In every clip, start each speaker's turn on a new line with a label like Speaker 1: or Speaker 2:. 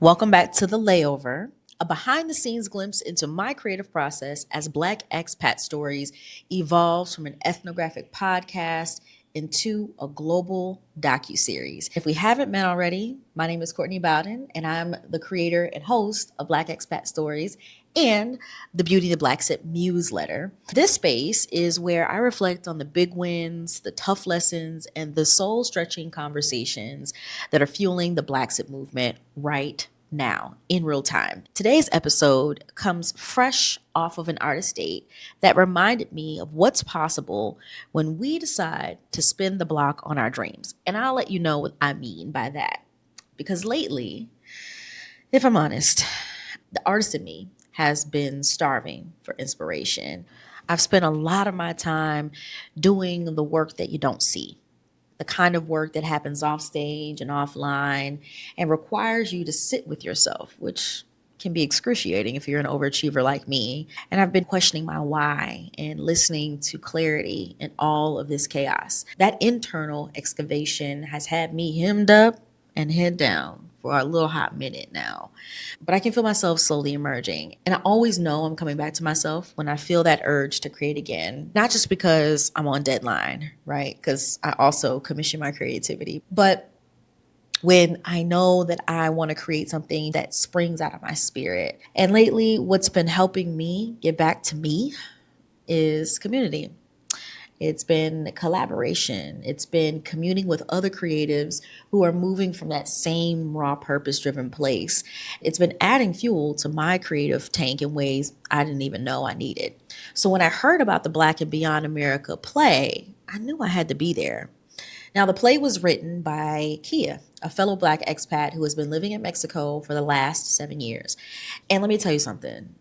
Speaker 1: Welcome back to The Layover, a behind the scenes glimpse into my creative process as Black expat stories evolves from an ethnographic podcast into a global docuseries. If we haven't met already, my name is Courtney Bowden, and I'm the creator and host of Black Expat Stories and the Beauty the Black Sip newsletter. This space is where I reflect on the big wins, the tough lessons, and the soul stretching conversations that are fueling the Black Sip movement right now in real time. Today's episode comes fresh off of an artist date that reminded me of what's possible when we decide to spin the block on our dreams. And I'll let you know what I mean by that. Because lately, if I'm honest, the artist in me has been starving for inspiration. I've spent a lot of my time doing the work that you don't see, the kind of work that happens off stage and offline and requires you to sit with yourself, which can be excruciating if you're an overachiever like me. And I've been questioning my why and listening to clarity in all of this chaos. That internal excavation has had me hemmed up and head down for a little hot minute now. But I can feel myself slowly emerging. And I always know I'm coming back to myself when I feel that urge to create again. Not just because I'm on deadline, right? Because I also commission my creativity. But when I know that I want to create something that springs out of my spirit. And lately, what's been helping me get back to me is community. It's been collaboration. It's been communing with other creatives who are moving from that same raw purpose driven place. It's been adding fuel to my creative tank in ways I didn't even know I needed. So when I heard about the Black and Beyond America play, I knew I had to be there. Now, the play was written by Kia, a fellow Black expat who has been living in Mexico for the last 7 years. And let me tell you something.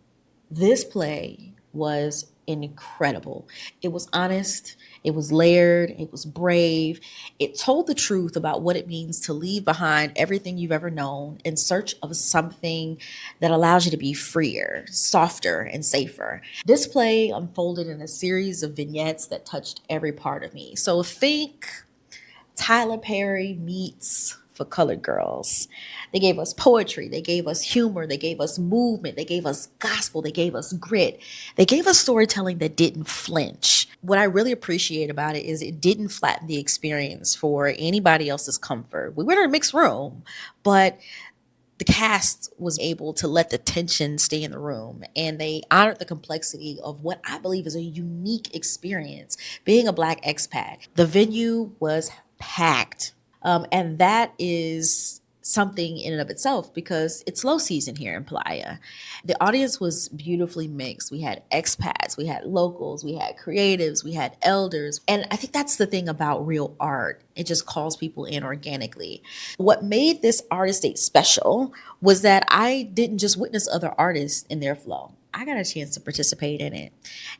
Speaker 1: This play was incredible. It was honest, it was layered, it was brave. It told the truth about what it means to leave behind everything you've ever known in search of something that allows you to be freer, softer, and safer. This play unfolded in a series of vignettes that touched every part of me. So think Tyler Perry meets For Colored Girls. They gave us poetry, they gave us humor, they gave us movement, they gave us gospel, they gave us grit. They gave us storytelling that didn't flinch. What I really appreciate about it is it didn't flatten the experience for anybody else's comfort. We were in a mixed room, but the cast was able to let the tension stay in the room, and they honored the complexity of what I believe is a unique experience being a Black expat. The venue was packed. And that is something in and of itself because it's low season here in Playa. The audience was beautifully mixed. We had expats, we had locals, we had creatives, we had elders. And I think that's the thing about real art. It just calls people in organically. What made this artist date special was that I didn't just witness other artists in their flow. I got a chance to participate in it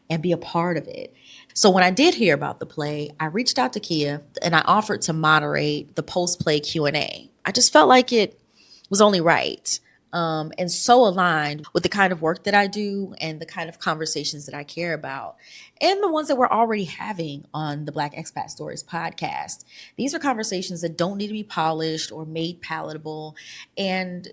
Speaker 1: and be a part of it. So when I did hear about the play, I reached out to Kia and I offered to moderate the post-play Q&A. I just felt like it was only right and so aligned with the kind of work that I do and the kind of conversations that I care about and the ones that we're already having on the Black Expat Stories podcast. These are conversations that don't need to be polished or made palatable, and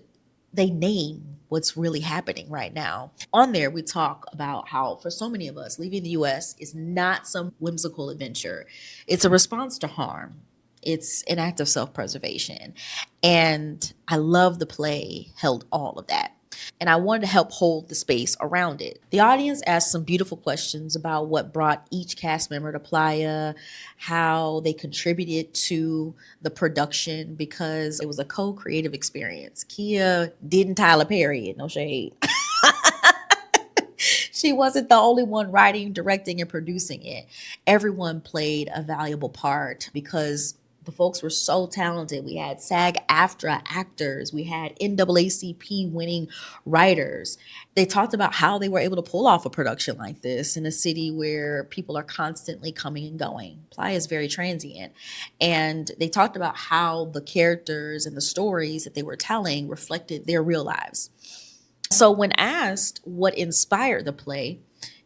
Speaker 1: they name what's really happening right now. On there, we talk about how for so many of us, leaving the US is not some whimsical adventure. It's a response to harm. It's an act of self-preservation. And I love the play held all of that. And I wanted to help hold the space around it. The audience asked some beautiful questions about what brought each cast member to Playa, how they contributed to the production, because it was a co-creative experience. Kia didn't Tyler Perry it, no shade. She wasn't the only one writing, directing, and producing it. Everyone played a valuable part because the folks were so talented. We had SAG-AFTRA actors. We had NAACP winning writers. They talked about how they were able to pull off a production like this in a city where people are constantly coming and going. Playa is very transient. And they talked about how the characters and the stories that they were telling reflected their real lives. So when asked what inspired the play,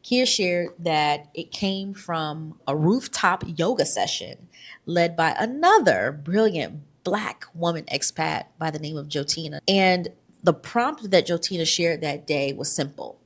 Speaker 1: Kia shared that it came from a rooftop yoga session led by another brilliant Black woman expat by the name of Jotina. And The prompt that Jotina shared that day was simple.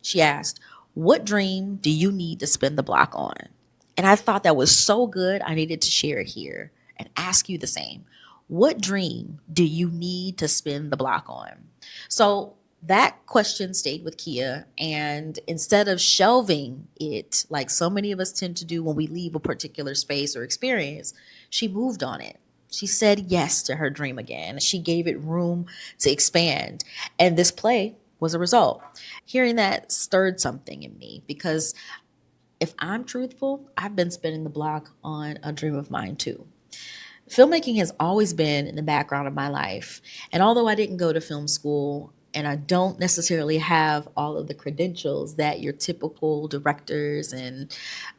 Speaker 1: She asked, "What dream do you need to spin the block on?" And I thought that was so good, I needed to share it here and ask you the same. What dream do you need to spin the block on? So that question stayed with Kia. And instead of shelving it, like so many of us tend to do when we leave a particular space or experience, she moved on it. She said yes to her dream again. She gave it room to expand. And this play was a result. Hearing that stirred something in me because if I'm truthful, I've been spinning the block on a dream of mine too. Filmmaking has always been in the background of my life. And although I didn't go to film school and I don't necessarily have all of the credentials that your typical directors and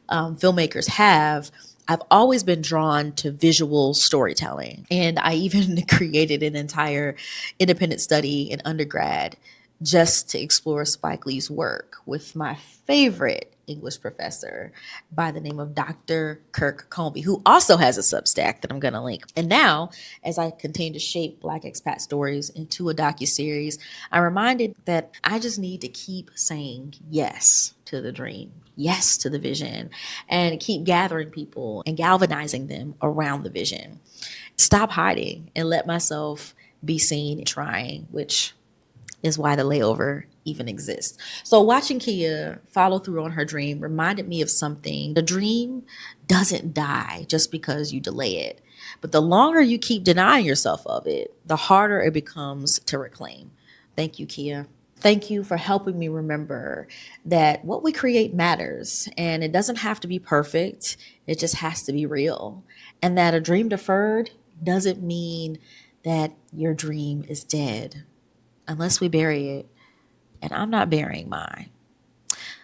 Speaker 1: filmmakers have, I've always been drawn to visual storytelling. And I even created an entire independent study in undergrad just to explore Spike Lee's work with my favorite English professor by the name of Dr. Kirk Comby, who also has a Substack that I'm going to link. And now, as I continue to shape Black expat stories into a docuseries, I'm reminded that I just need to keep saying yes to the dream, yes to the vision, and keep gathering people and galvanizing them around the vision. Stop hiding and let myself be seen trying, which is why the layover even exists. So watching Kia follow through on her dream reminded me of something. The dream doesn't die just because you delay it. But the longer you keep denying yourself of it, the harder it becomes to reclaim. Thank you, Kia. Thank you for helping me remember that what we create matters and it doesn't have to be perfect. It just has to be real. And that a dream deferred doesn't mean that your dream is dead unless we bury it. And I'm not burying mine.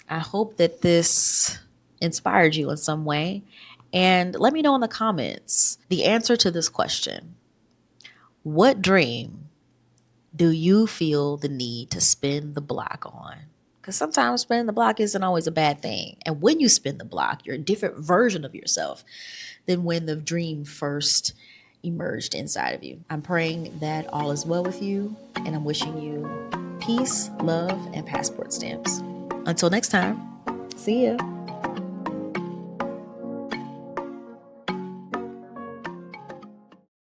Speaker 1: I hope that this inspired you in some way. And let me know in the comments the answer to this question. What dream do you feel the need to spin the block on? Because sometimes spinning the block isn't always a bad thing. And when you spin the block, you're a different version of yourself than when the dream first emerged inside of you. I'm praying that all is well with you, and I'm wishing you peace, love, and passport stamps. Until next time, see ya.